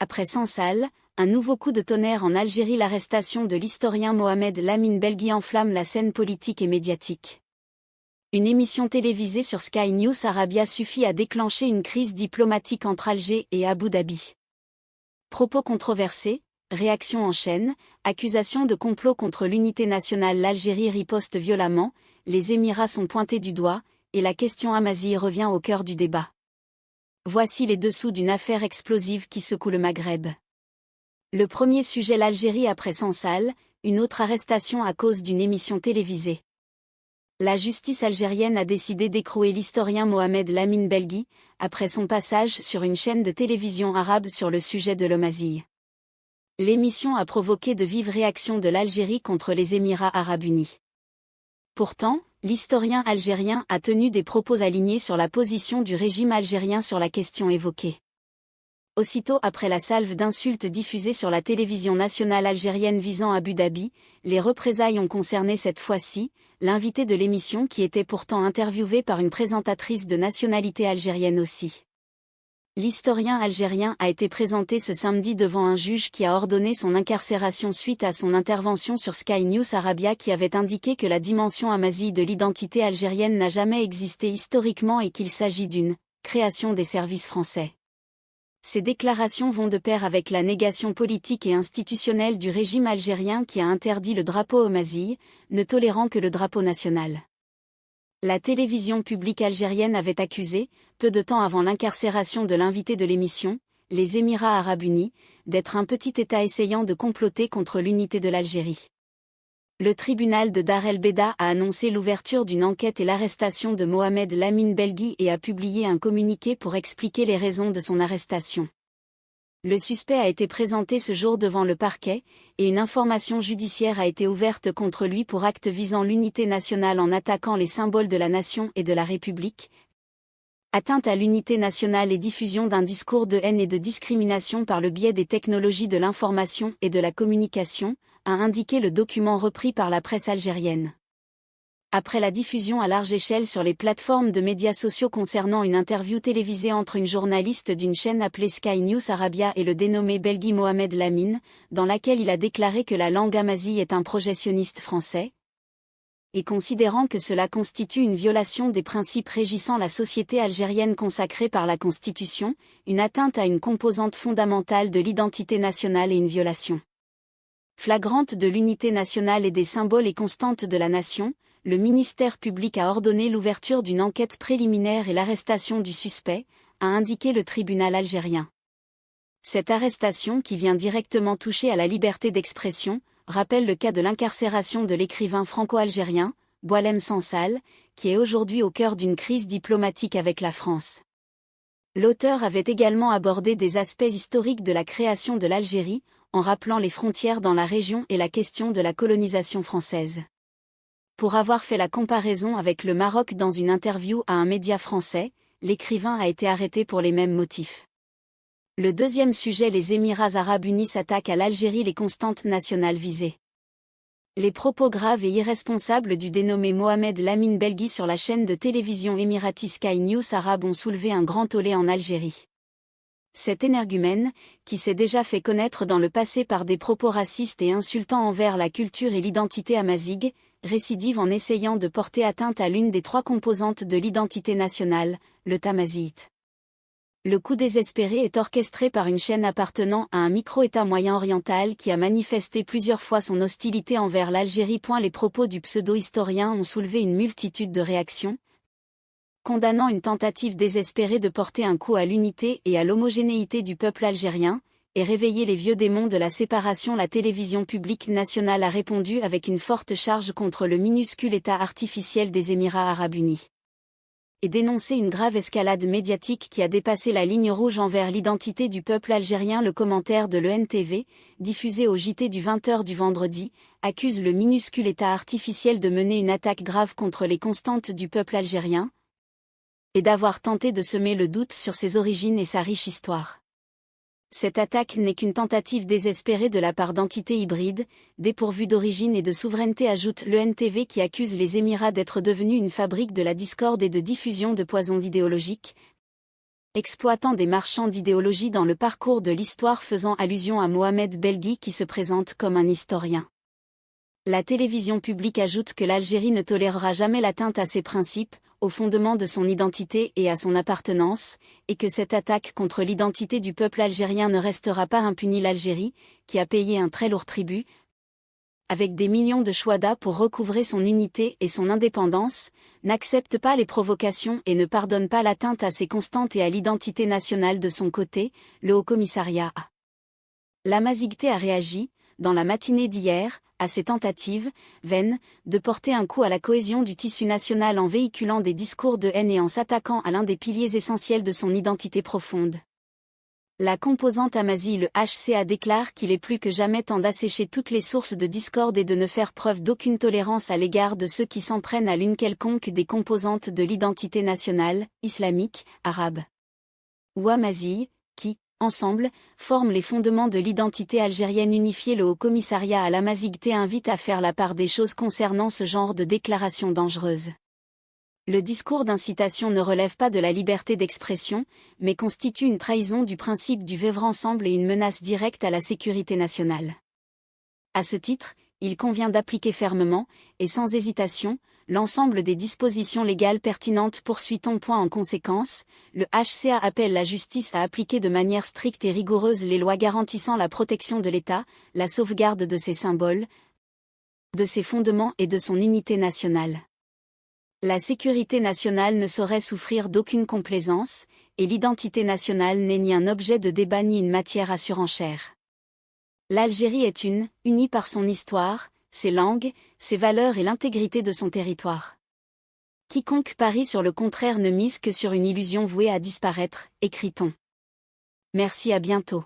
Après Sansal, un nouveau coup de tonnerre en Algérie. L'arrestation de l'historien Mohamed Lamine Belgui enflamme la scène politique et médiatique. Une émission télévisée sur Sky News Arabia suffit à déclencher une crise diplomatique entre Alger et Abu Dhabi. Propos controversés, réactions en chaîne, accusations de complot contre l'unité nationale. L'Algérie riposte violemment, les Émirats sont pointés du doigt, et la question Amazigh revient au cœur du débat. Voici les dessous d'une affaire explosive qui secoue le Maghreb. Le premier sujet: l'Algérie après Sansal, une autre arrestation à cause d'une émission télévisée. La justice algérienne a décidé d'écrouer l'historien Mohamed Lamine Belgui, après son passage sur une chaîne de télévision arabe sur le sujet de l'Amazigh. L'émission a provoqué de vives réactions de l'Algérie contre les Émirats arabes unis. Pourtant, l'historien algérien a tenu des propos alignés sur la position du régime algérien sur la question évoquée. Aussitôt après la salve d'insultes diffusée sur la télévision nationale algérienne visant Abu Dhabi, les représailles ont concerné cette fois-ci l'invité de l'émission, qui était pourtant interviewé par une présentatrice de nationalité algérienne aussi. L'historien algérien a été présenté ce samedi devant un juge qui a ordonné son incarcération suite à son intervention sur Sky News Arabia, qui avait indiqué que la dimension amazigh de l'identité algérienne n'a jamais existé historiquement et qu'il s'agit d'une création des services français. Ces déclarations vont de pair avec la négation politique et institutionnelle du régime algérien qui a interdit le drapeau amazigh, ne tolérant que le drapeau national. La télévision publique algérienne avait accusé, peu de temps avant l'incarcération de l'invité de l'émission, les Émirats arabes unis, d'être un petit État essayant de comploter contre l'unité de l'Algérie. Le tribunal de Dar el-Beida a annoncé l'ouverture d'une enquête et l'arrestation de Mohamed Lamine Belgui et a publié un communiqué pour expliquer les raisons de son arrestation. Le suspect a été présenté ce jour devant le parquet, et une information judiciaire a été ouverte contre lui pour actes visant l'unité nationale en attaquant les symboles de la nation et de la République, atteinte à l'unité nationale et diffusion d'un discours de haine et de discrimination par le biais des technologies de l'information et de la communication, a indiqué le document repris par la presse algérienne. Après la diffusion à large échelle sur les plateformes de médias sociaux concernant une interview télévisée entre une journaliste d'une chaîne appelée Sky News Arabia et le dénommé Belgui Mohamed Lamine, dans laquelle il a déclaré que la langue amazigh est un projet sioniste français, et considérant que cela constitue une violation des principes régissant la société algérienne consacrés par la Constitution, une atteinte à une composante fondamentale de l'identité nationale et une violation flagrante de l'unité nationale et des symboles et constantes de la nation, le ministère public a ordonné l'ouverture d'une enquête préliminaire et l'arrestation du suspect, a indiqué le tribunal algérien. Cette arrestation, qui vient directement toucher à la liberté d'expression, rappelle le cas de l'incarcération de l'écrivain franco-algérien, Boualem Sansal, qui est aujourd'hui au cœur d'une crise diplomatique avec la France. L'auteur avait également abordé des aspects historiques de la création de l'Algérie, en rappelant les frontières dans la région et la question de la colonisation française. Pour avoir fait la comparaison avec le Maroc dans une interview à un média français, l'écrivain a été arrêté pour les mêmes motifs. Le deuxième sujet: les Émirats arabes unis s'attaquent à l'Algérie, les constantes nationales visées. Les propos graves et irresponsables du dénommé Mohamed Lamine Belgui sur la chaîne de télévision émirati Sky News Arabe ont soulevé un grand tollé en Algérie. Cet énergumène, qui s'est déjà fait connaître dans le passé par des propos racistes et insultants envers la culture et l'identité amazigh, récidive en essayant de porter atteinte à l'une des trois composantes de l'identité nationale, le tamazight. Le coup désespéré est orchestré par une chaîne appartenant à un micro-État moyen-oriental qui a manifesté plusieurs fois son hostilité envers l'Algérie. Les propos du pseudo-historien ont soulevé une multitude de réactions, condamnant une tentative désespérée de porter un coup à l'unité et à l'homogénéité du peuple algérien, et réveiller les vieux démons de la séparation. La télévision publique nationale a répondu avec une forte charge contre le minuscule État artificiel des Émirats arabes unis, et dénoncé une grave escalade médiatique qui a dépassé la ligne rouge envers l'identité du peuple algérien. Le commentaire de l'ENTV, diffusé au JT du 20h du vendredi, accuse le minuscule État artificiel de mener une attaque grave contre les constantes du peuple algérien, et d'avoir tenté de semer le doute sur ses origines et sa riche histoire. Cette attaque n'est qu'une tentative désespérée de la part d'entités hybrides, dépourvues d'origine et de souveraineté, ajoute l'ENTV, qui accuse les Émirats d'être devenus une fabrique de la discorde et de diffusion de poisons idéologiques, exploitant des marchands d'idéologie dans le parcours de l'histoire faisant allusion à Mohamed Belghi qui se présente comme un historien. La télévision publique ajoute que l'Algérie ne tolérera jamais l'atteinte à ses principes, au fondement de son identité et à son appartenance, et que cette attaque contre l'identité du peuple algérien ne restera pas impunie. L'Algérie, qui a payé un très lourd tribut, avec des millions de chouhada pour recouvrer son unité et son indépendance, n'accepte pas les provocations et ne pardonne pas l'atteinte à ses constantes et à l'identité nationale de son côté, le Haut-Commissariat a. L'Amazigh a réagi, dans la matinée d'hier, à ces tentatives, vaines, de porter un coup à la cohésion du tissu national en véhiculant des discours de haine et en s'attaquant à l'un des piliers essentiels de son identité profonde. La composante Amazigh, le HCA, déclare qu'il est plus que jamais temps d'assécher toutes les sources de discorde et de ne faire preuve d'aucune tolérance à l'égard de ceux qui s'en prennent à l'une quelconque des composantes de l'identité nationale, islamique, arabe ou Amazigh, qui, ensemble, forment les fondements de l'identité algérienne unifiée. Le Haut-Commissariat à l'Amazigh invite à faire la part des choses concernant ce genre de déclarations dangereuses. Le discours d'incitation ne relève pas de la liberté d'expression, mais constitue une trahison du principe du vivre ensemble et une menace directe à la sécurité nationale. À ce titre, il convient d'appliquer fermement, et sans hésitation, l'ensemble des dispositions légales pertinentes. Poursuit-on. En conséquence, le HCA appelle la justice à appliquer de manière stricte et rigoureuse les lois garantissant la protection de l'État, la sauvegarde de ses symboles, de ses fondements et de son unité nationale. La sécurité nationale ne saurait souffrir d'aucune complaisance, et l'identité nationale n'est ni un objet de débat ni une matière à surenchère. L'Algérie est unie par son histoire, ses langues, ses valeurs et l'intégrité de son territoire. Quiconque parie sur le contraire ne mise que sur une illusion vouée à disparaître, écrit-on. Merci, à bientôt.